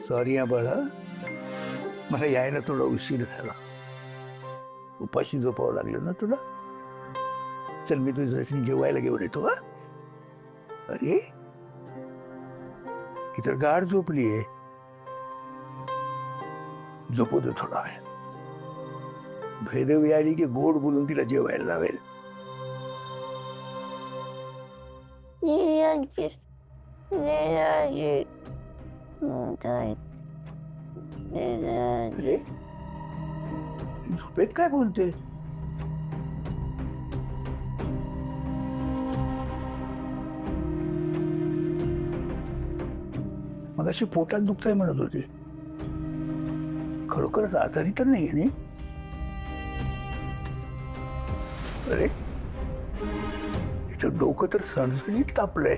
Sorry बाळा, मला यायला थोडा उशीर झाला. उपाशी झोपावं लागलं ना तुला. चल मी तुझ्यासाठी जेवायला घेऊन येतो. हा, अरे इतर गाढ झोपलीये, झोपू दे थोडा वेळ. भैरवी आली की गोड बोलून तिला जेवायला लावेल. अरे झोपेत काय बोलते? मगाशी पोटात दुखतंय म्हणत होती. खरोखरच आजारी तर नाही आहे. अरे इथं डोकं तर सणसणीत तापलंय.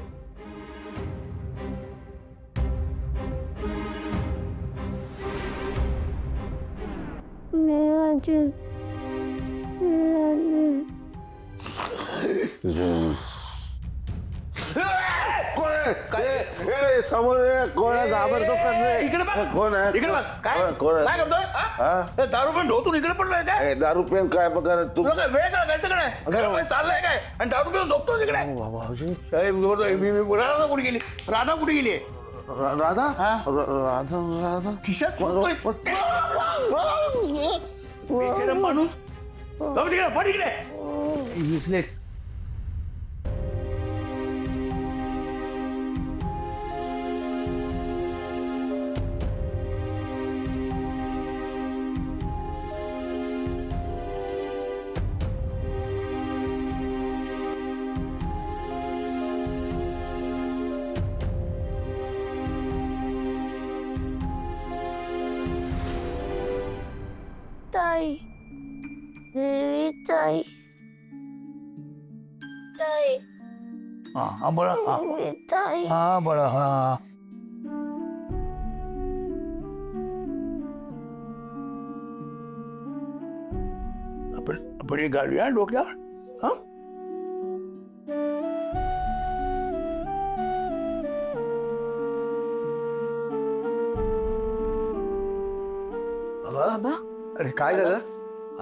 समोर कोण घाबरतो? इकडे बघ. कोण आहे? इकडे बघ. काय कोण काय करतोय? दारू पण ढोतून इकडे पडलाय काय? दारू पेन काय बघा तू? तुला काय वेळ काय घरचं काय घरामध्ये चाललंय काय? आणि दारू पिऊन झोपतो तिकडे. राधा कुठे गेली? राधा कुठे गेली? राधा हा? राधा राधा खिशात माणूस तिकडे पड इकडे. Useless. ताई, देवी ताई, ताई, हा बळा. देवी ताई. हा बळा. हा आपण हे घालूया डोक्यावर. हा बाबा. अरे काय झालं?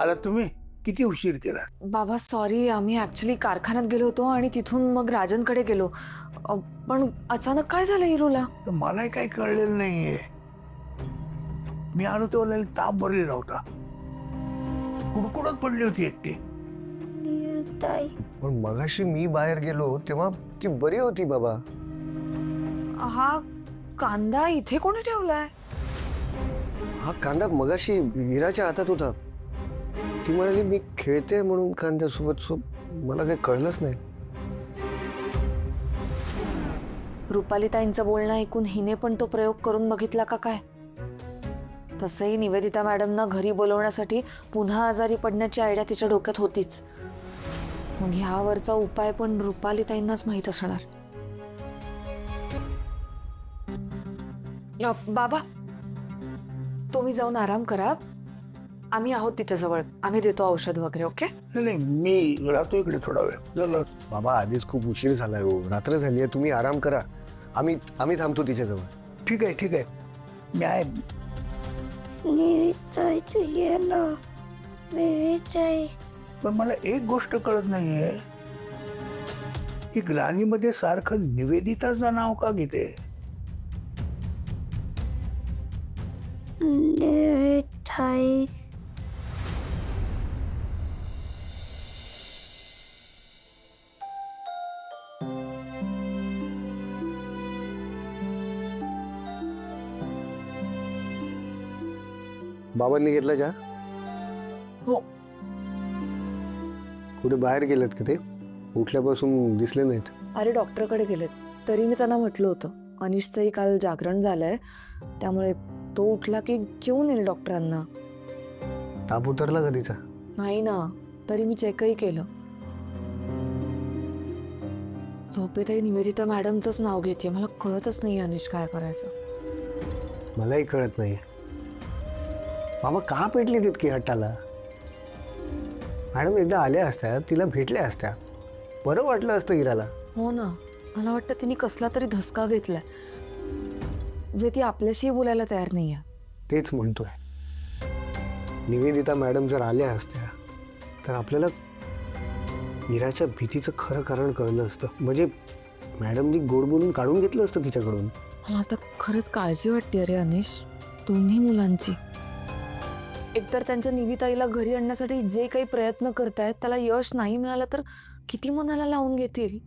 आला तुम्ही? किती उशीर केला? बाबा सॉरी, आम्ही ऍक्च्युली कारखान्यात गेलो होतो आणि तिथून मग राजनकडे गेलो. पण अचानक काय झालं हिरूला? तर मलाही काही कळलेलं नाहीये. मी आलो तेव्हा ताप भरलेला होता. कुडकुडत पडली होती एकटी. ताई, पण मगाशी मी बाहेर गेलो तेव्हा ती बरी होती बाबा. हा कांदा इथे कोणी ठेवलाय? हा कांदा मगाशी हिराच्या हातात होता. ती म्हणाली मी खेळते म्हणून कांद्यासोबत. मला काही कळलंच नाही. रुपालीताईंचं बोलणं ऐकून हिने पण तो प्रयोग करून बघितला का काय? तसंही निवेदिता मॅडमना घरी बोलवण्यासाठी पुन्हा आजारी पडण्याची आयडिया तिच्या डोक्यात होतीच. मग ह्यावरचा उपाय पण रुपालीताईंनाच माहीत असणार. बाबा तुम्ही जाऊन आराम करा. आम्ही आहोत तिच्याजवळ. आम्ही देतो औषध वगैरे. ओके? नाही मी राहतो इकडे थोडा वेळ. बाबा आधीच खूप उशीर झालाय हो. रात्र झाली आहे. तुम्ही आराम करा. आम्ही थांबतो तिच्याजवळ. ठीक आहे ठीक आहे, मी आहे. देवी ताई तू ये ना. देवी ताई. पण मला एक गोष्ट कळत नाहीये, की ग्लानीमध्ये सारखं निवेदिताचं नाव का घेते? देवी ताई. बाबांनी घेतला चहा? हो. कुठे बाहेर गेलेत का ते? उठल्यापासून दिसले नाहीत. अरे डॉक्टरकडे गेलेत. तरी मी त्यांना म्हटलं होतं अनिशचंही काल जागरण झालंय, त्यामुळे तो उठला की घेऊन येईल डॉक्टरांना. ताप उतरला का तिचा? नाही ना, तरी मी चेकही केलं. झोपेतही निवेदिता मॅडमचंच नाव घेते. मला कळतच नाही अनिश काय करायचं. मलाही कळत नाही. मामा का पेटली तितकी हट्टाला? मॅडम एकदा आल्या असत्या, तिला भेटल्या असत्या, बरं वाटलं असतं इराला. हो ना, मला वाटतं तिने कसला तरी धसका घेतलाय, जे ती आपल्याशी बोलायला तयार नाहीये. तेच म्हणतोय. निवेदिता मॅडम जर आल्या असत्या तर आपल्याला इराच्या भीतीचं खरं कारण कळलं असतं. म्हणजे मॅडमनी गोड बोलून काढून घेतलं असतं तिच्याकडून. मला आता खरंच काळजी वाटते रे अनिश, दोन्ही मुलांची. एकतर त्यांच्या निविताईला घरी आणण्यासाठी जे काही प्रयत्न करतायत त्याला यश नाही मिळालं तर किती मनाला लावून घेतील.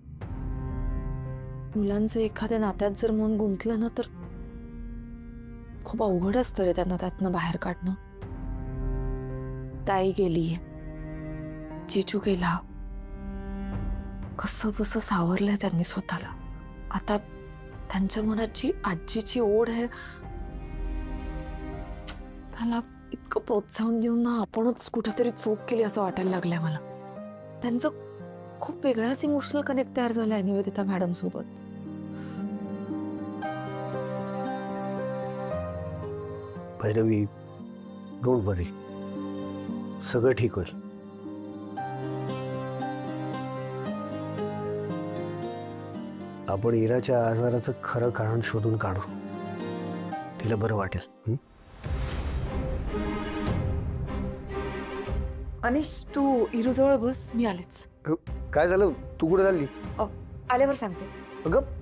मुलांचं एखाद्या नात्यात जर मन गुंतलं ना तर खूप अवघड असतं रे त्यांना त्यातनं बाहेर काढणं. ताई गेली, जिजू गेला, कसं बसं सावरलंय त्यांनी स्वतःला. आता त्यांच्या मनात जी आजीची ओढ आहे त्याला इतकं प्रोत्साहन देऊन ना आपणच कुठेतरी चूक केली असं वाटायला लागलंय मला. त्यांचं खूप वेगळाच इमोशनल कनेक्ट तयार झालाय निवेदिता मॅडम सोबत. भैरवी, डोंट वरी, सगळं ठीक होईल. आपण इराच्या आजाराचं खरं कारण शोधून काढू. तिला बरं वाटेल. अनिश, तू इरूजवळ बस, मी आलेच. काय झालं? तू कुठे चालली? आल्यावर सांगते. अगं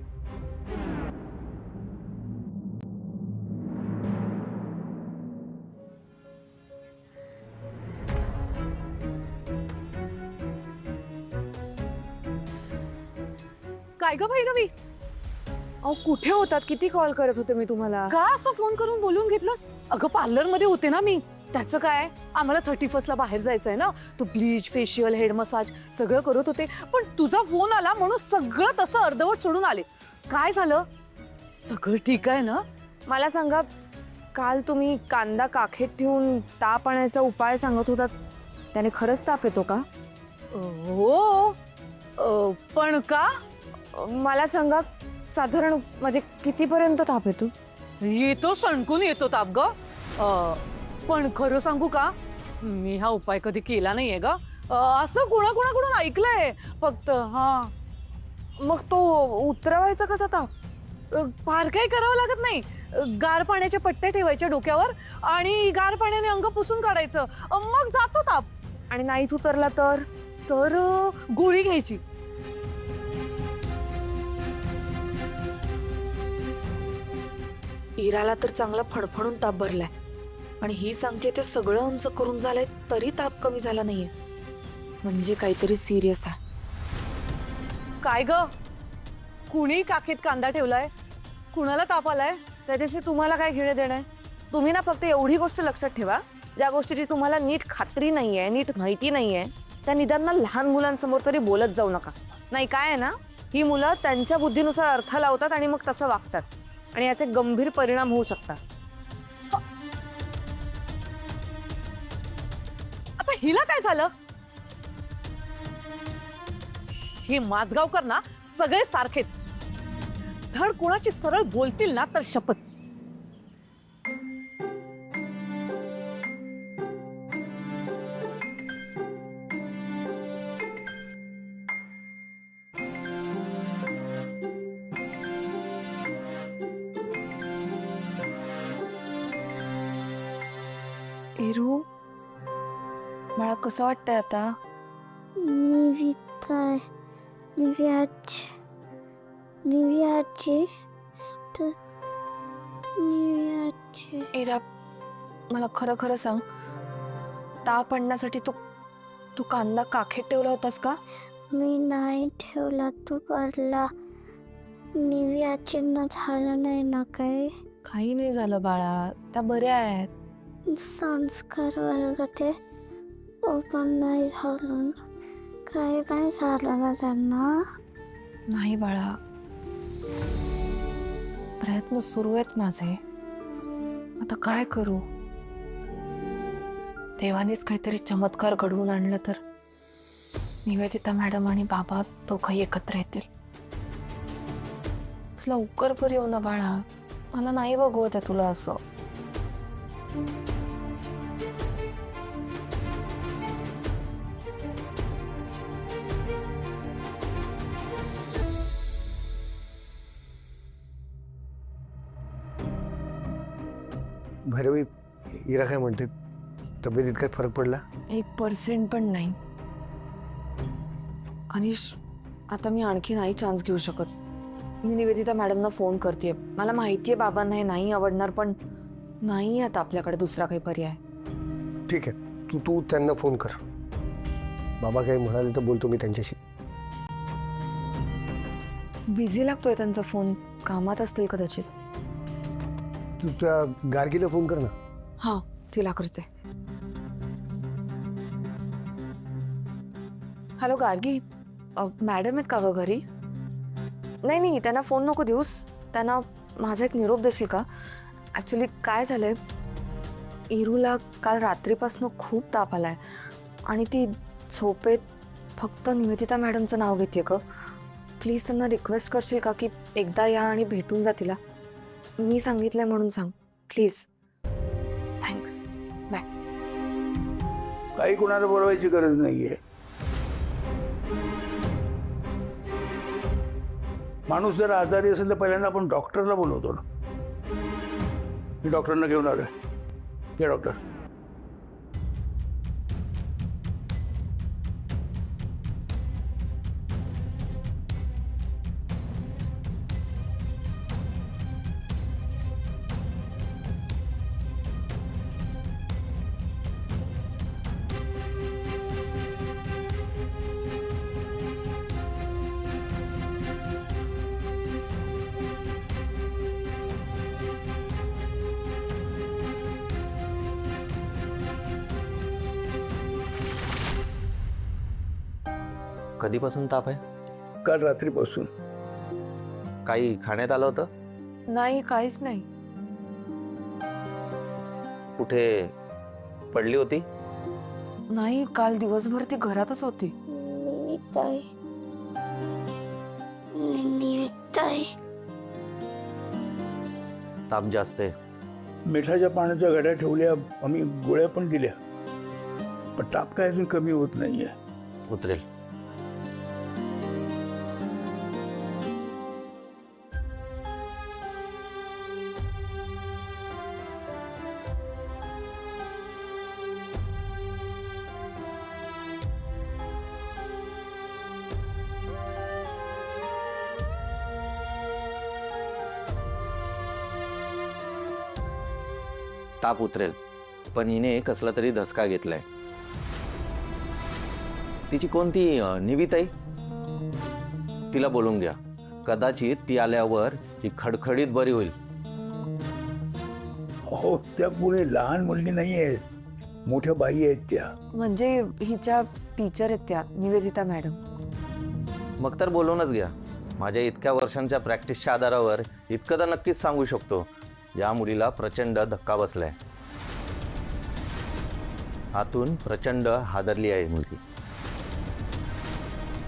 काय ग भैरवी, अहो कुठे होतात? किती कॉल करत होते मी तुम्हाला. का असं फोन करून बोलून घेतलंस? अगं पार्लर मध्ये होते ना मी. त्याचं काय, आम्हाला 31st ला बाहेर जायचंय ना, तो ब्लीच, फेशियल, हेड मसाज सगळं करत होते. पण तुझा फोन आला म्हणून सगळं तसं अर्धवट सोडून आले. काय झालं? सगळं ठीक आहे ना? मला सांगा, काल तुम्ही कांदा काखेत ठेवून ताप आणायचा उपाय सांगत होतात, त्याने खरंच ताप येतो का? हो, पण का? मला सांगा, साधारण म्हणजे कितीपर्यंत ताप येतो? येतो, सणकून येतो ताप ग. पण खरं सांगू का, मी हा उपाय कधी केला नाहीये ग. असं कुणाकुणाकडून ऐकलंय फक्त. हा, मग तो उतरवायचा कसा ताप? फार काही करावं लागत नाही. गार पाण्याचे पट्टे ठेवायचे डोक्यावर आणि गार पाण्याने अंग पुसून काढायचं, मग जातो ताप. आणि नाहीच उतरला तर? तर गोळी घ्यायची. इराला तर चांगला फणफणून ताप भरलाय आणि ही सांगते ते सगळं आमचं करून झालंय तरी ताप कमी झाला नाहीये. म्हणजे काहीतरी सिरियस आहे. काय ग, कुणी काखेत कांदा ठेवलाय, कुणाला ताप आलाय, त्याच्याशी तुम्हाला काय घेणं देणं आहे? तुम्ही ना फक्त एवढी गोष्ट लक्षात ठेवा, ज्या गोष्टीची तुम्हाला नीट खात्री नाहीये, नीट माहिती नाहीये, त्या निदान लहान मुलांसमोर तरी बोलत जाऊ नका. नाही काय आहे ना, ही मुलं त्यांच्या बुद्धीनुसार अर्थ लावतात आणि मग तसं वागतात आणि याचे गंभीर परिणाम होऊ शकतात. आता हिला काय झालं? हे माझगावकर ना सगळे सारखेच. धड कोणाची सरळ बोलतील ना तर शपथ. इरू, मला कसं वाटतंय आता? इरा, मला खरं खरं सांग, ताप आणण्यासाठी तू कांदा काखेत ठेवला होतास का? मी नाही ठेवला, तू भरला. निव्याची न झालं नाही ना काही? काही नाही झालं बाळा, त्या बऱ्या आहेत. संस्कार वर्ग ते पण नाही झालं, काही नाही झालं ना त्यांना? नाही बाळा, प्रयत्न सुरू आहेत माझे. आता काय करू? देवानेच काहीतरी चमत्कार घडवून आणलं तर निवेदिता मॅडम आणि बाबा दोघंही एकत्र येतील. लवकर बरी हो ना बाळा, मला नाही बघवत आहे तुला असं. भैरवी, इरा काय म्हणते? तब्येतीत काय फरक पडला? 1% पण नाही. अनिश, आता मी आणखी नाही चान्स घेऊ शकत. मी निवेदिता मॅडमना फोन करते. मला माहिती आहे बाबांना हे नाही आवडणार, पण नाही आता आपल्याकडे दुसरा काही पर्याय. ठीक आहे, तू त्यांना फोन कर. बाबा काही म्हणाले तर बोलतो मी त्यांच्याशी. बिझी लागतोय त्यांचा फोन, कामात असतील कदाचित. तू त्या गार्गीला फोन कर ना. हां, तिला करते. हॅलो गार्गी, मॅडम आहेत का ग घरी? नाही, त्यांना फोन नको देऊस. त्यांना माझा एक निरोप देशील का? ॲक्च्युली काय झालंय, इरूला काल रात्रीपासून खूप ताप आलाय आणि ती झोपेत फक्त निवेदिता मॅडमचं नाव घेते ग. प्लीज त्यांना रिक्वेस्ट करशील का की एकदा या आणि भेटून जा तिला. मी सांगितलंय म्हणून सांग प्लीज. थँक्स. बाय. काही कोणाला बोलवायची गरज नाहीये. माणूस जर आजारी असेल तर पहिल्यांदा आपण डॉक्टरला बोलवतो ना. मी डॉक्टरांना घेऊन आलोय. हे डॉक्टर. कधीपासून ताप आहे? काल रात्रीपासून. काही खाण्यात आलं होतं? नाही, काहीच नाही. कुठे पडली होती? नाही, काल दिवसभर ती घरातच होती. निविताई ताप जास्त आहे. मिठाच्या पाण्याच्या घड्या ठेवल्या, आम्ही गोळ्या पण दिल्या, पण ताप काय अजून कमी होत नाहीये. उतरेल. ताप उतरेल, पण हिने कसला तरी धसका घेतलाय. तिची कोणती निविताई? तिला बोलून घ्या. कदाचित ती आल्यावर ही खडखडीत बरी होईल. हो, त्या पुढे लहान मुलगी नाही आहेत, मोठ्या बाई आहेत त्या. म्हणजे हिच्या टीचर आहेत त्या निवेदिता मॅडम. मग तर बोलूनच घ्या. माझ्या इतक्या वर्षांच्या प्रॅक्टिसच्या आधारावर इतकं तर नक्कीच सांगू शकतो, या मुलीला प्रचंड धक्का बसलाय. आतून प्रचंड हादरली आहे मुलगी.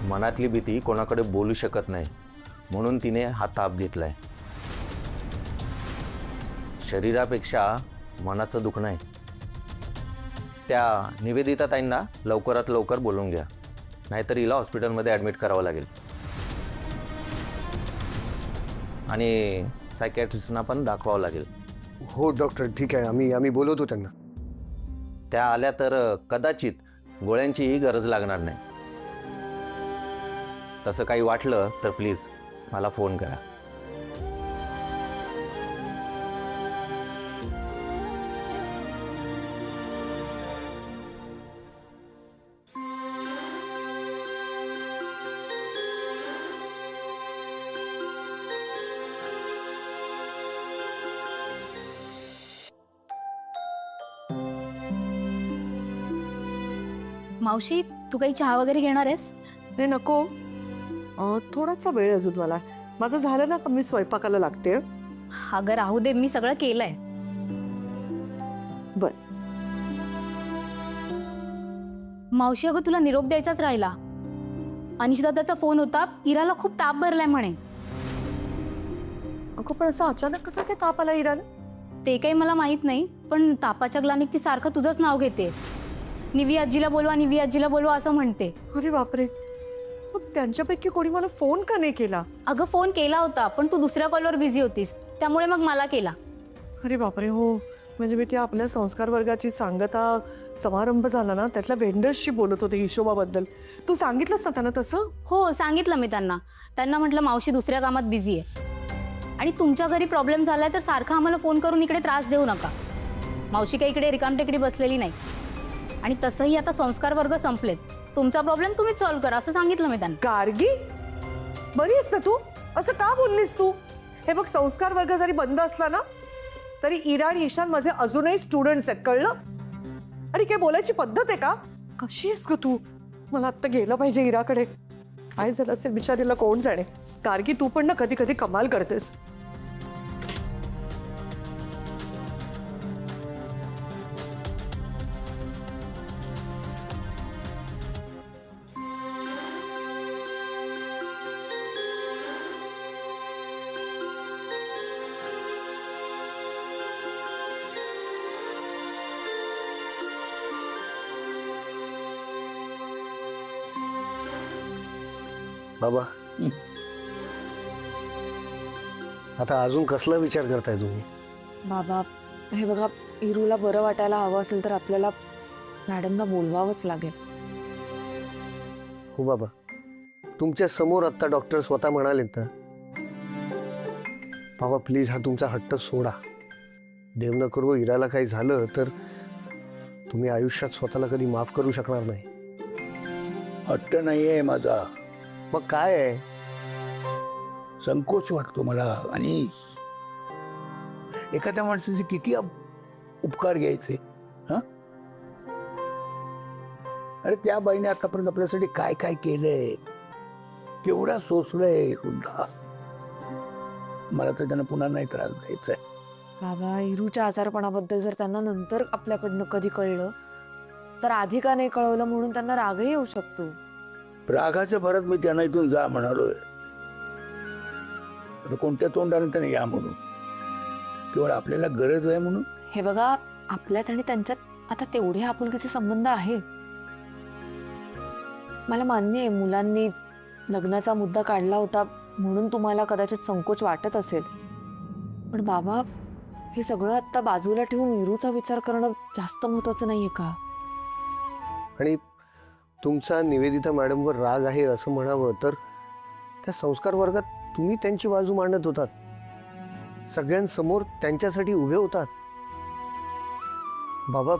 मनातली भीती कोणाकडे बोलू शकत नाही, म्हणून तिने हा ताप घेतलाय. शरीरापेक्षा मनाचं दुखणं आहे. त्या निवेदिता ताईंना लवकरात लवकर बोलून घ्या, नाहीतर हिला हॉस्पिटलमध्ये ॲडमिट करावं लागेल. आणि सायकॅट्रिस्टना पण दाखवावं लागेल. हो डॉक्टर, ठीक आहे, आम्ही बोलवतो त्यांना. त्या आल्या तर कदाचित गोळ्यांचीही गरज लागणार नाही. तसं काही वाटलं तर प्लीज मला फोन करा. मावशी, तू काही चहा वगैरे घेणार आहेस? नाही, नको. थोडासा वेळ अजून मला. माझं झालं ना का मी स्वयंपाकाला लागते. अगं राहू दे, मी सगळं केलंय. बर. मावशी, अगं तुला निरोप द्यायचाच राहिला. अनिशदादाचा फोन होता, इराला खूप ताप भरलाय म्हणे. अगं पण असं अचानक कसं काय ताप आला इराला? ते काही मला माहित नाही, पण तापाच्या ग्लानीत ती सारखं तुझंच नाव घेते. निवी आजीला बोलवा, निवी आजीला बोलवा असं म्हणते. अरे बापरे, मग त्यांच्यापैकी कोणी मला फोन का नाही केला? अगं फोन केला होता, पण तू दुसऱ्या कॉलवर बिझी होतीस, त्यामुळे मग मला केला. अरे बापरे, हो. म्हणजे मी त्या आपल्या संस्कार वर्गाची सांगता समारंभ झाला ना, त्यातल्या वेंडर्सशी बोलत होते हिशोबाबद्दल. तू सांगितलंस ना त्यांना तसं? हो, सांगितलं मी त्यांना म्हटलं मावशी दुसऱ्या कामात बिझी आहे आणि तुमच्या घरी प्रॉब्लेम झालाय तर सारखं आम्हाला फोन करून इकडे त्रास देऊ नका. मावशी काही इकडे रिकामटेकडी बसलेली नाही. आणि तसंही आता संस्कार वर्ग संपलेत, तुमचा प्रॉब्लेम तुम्हीच सॉल्व्ह करा असं सांगितलं मी त्यांना. गार्गी, बरी आहेस ना तू? असं का बोललीस तू? हे बघ, संस्कार वर्ग जरी बंद असला ना तरी इरा आणि ईशान माझे अजूनही स्टुडंट्स आहेत, कळलं? आणि काय बोलायची पद्धत आहे का? कशी आहेस ग तू? मला आत्ता गेलं पाहिजे इराकडे. काय झालं असेल बिचारीला कोण जाणे. गार्गी, तू पण ना कधी कधी कमाल करतेस. बाबा, आता अजून कसला विचार करताय तुम्ही? बाबा, हे बघा, इरूला बरं वाटायला हवं असेल तर आपल्याला मॅडमना बोलवावंच लागेल. हो बाबा, तुमच्या समोर आत्ता डॉक्टर स्वतः म्हणालेत ना. बाबा प्लीज, हा तुमचा हट्ट सोडा. देव न करो इराला काही झालं तर तुम्ही आयुष्यात स्वतःला कधी माफ करू शकणार नाही. हट्ट नाहीये माझा, मग काय आहे? संकोच वाटतो मला. आणि एखाद्या माणसाचे किती उपकार घ्यायचे. हा, अरे त्या बाईने आतापर्यंत आपल्यासाठी काय काय केलंय, केवढा सोसलंय सुद्धा. मला तर त्यांना पुन्हा नाही त्रास द्यायचा आहे. बाबा, इरूच्या आजारपणाबद्दल जर त्यांना नंतर आपल्याकडनं कधी कळलं तर आधी का नाही कळवलं म्हणून त्यांना रागही येऊ शकतो. रागाच्या भरात मी त्यांना इथून जा म्हणालोय. आता कोणत्या तोंडाने त्याने या म्हणून? केवळ आपल्याला गरज आहे म्हणून? हे बघा, आपल्यात आणि त्यांच्यात आता तेवढे आपुलकीचे संबंध आहेत. मला मान्य आहे मुलांनी लग्नाचा मुद्दा काढला होता म्हणून तुम्हाला कदाचित संकोच वाटत असेल, पण बाबा, हे सगळं आता बाजूला ठेवून इरूचा विचार करणं जास्त महत्वाचं नाहीये का? आणि तुमचा निवेदिता मॅडमवर राग आहे असं म्हणावं तर त्या संस्कार वर्गात तुम्ही त्यांची बाजू मांडत होतात, सगळ्यांसमोर त्यांच्यासाठी उभे होतात. बाबा,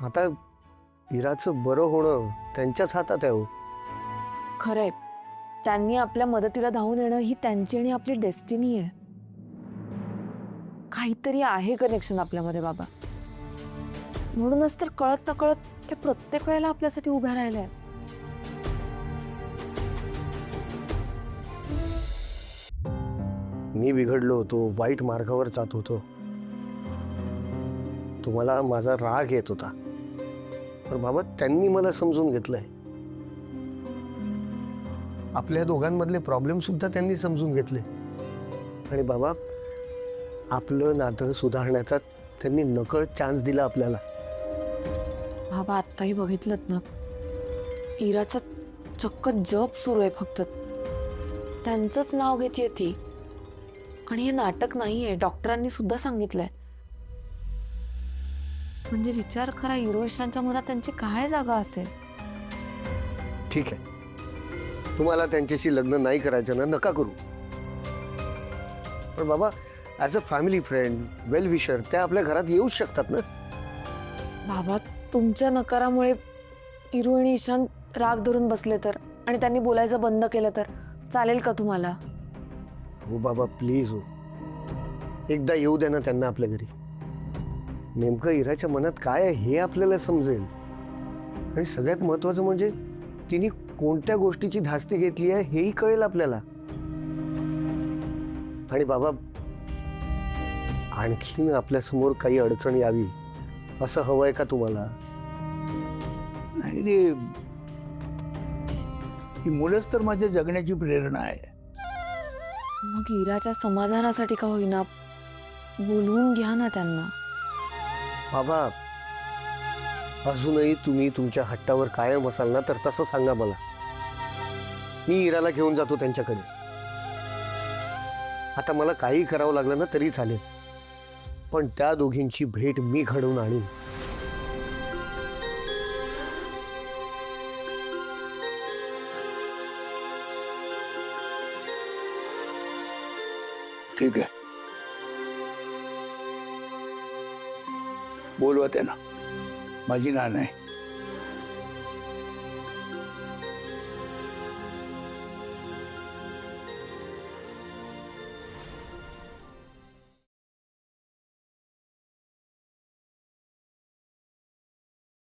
आता इराचं बरं होणं त्यांच्याच हातात आहे. हो, खरंय, त्यांनी आपल्या मदतीला धावून येणं ही त्यांची आणि आपली डेस्टिनी आहे. काहीतरी आहे कनेक्शन आपल्यामध्ये बाबा, म्हणूनच तर कळत नकळत ते प्रत्येक वेळेला आपल्यासाठी उभ्या राहिल्या आहेत. मी बिघडलो होतो, वाईट मार्गावर जात होतो, तुम्हाला माझा राग येत होता, पण बाबा त्यांनी मला समजून घेतलंय. आपल्या दोघांमधले प्रॉब्लेम सुद्धा त्यांनी समजून घेतले. आणि बाबा, आपलं नातं सुधारण्याचा त्यांनी नकळत चान्स दिला आपल्याला. बाबा, आत्ताही बघितलं ना, इराचा चक्क जप सुरू आहे. फक्त त्यांचंच नाव घेते ती. आणि हे नाटक नाहीये, डॉक्टरांनी सुद्धा सांगितलंय. म्हणजे विचार करा, इरोशांच्या मनात त्यांची काय जागा असेल. ठीक आहे, तुम्हाला त्यांच्याशी लग्न नाही करायचं ना, नका करू. पण बाबा, as a family friend, well wisher, त्या आपल्या घरात येऊच शकतात ना. बाबा, तुमच्या नकारामुळे इरू आणि ईशान राग धरून बसले तर, आणि त्यांनी बोलायचं बंद केलं तर चालेल का तुम्हाला? हो बाबा, प्लीज हो, एकदा येऊ द्या ना त्यांना आपल्या घरी. नेमकं इराच्या मनात काय आहे हे आपल्याला समजेल. आणि सगळ्यात महत्त्वाचं म्हणजे तिने कोणत्या गोष्टीची धास्ती घेतली आहे हेही कळेल आपल्याला. आणि बाबा, आणखीन आपल्यासमोर काही अडचण यावी असं हवंय का तुम्हाला? नाही रे, ही मुलंच तर माझ्या जगण्याची प्रेरणा आहे. मग इराच्या समाधानासाठी का होईना बोलवून घ्या ना त्यांना. बाबा, अजूनही तुम्ही तुमच्या हट्टावर कायम असाल ना, तर तसं सांगा मला. मी इराला घेऊन जातो त्यांच्याकडे. आता मला काही करावं लागलं ना तरी चालेल, पण त्या दोघींची भेट मी घडवून आणीन. ठीक आहे, बोलवा त्यांना. माझी ना नाही.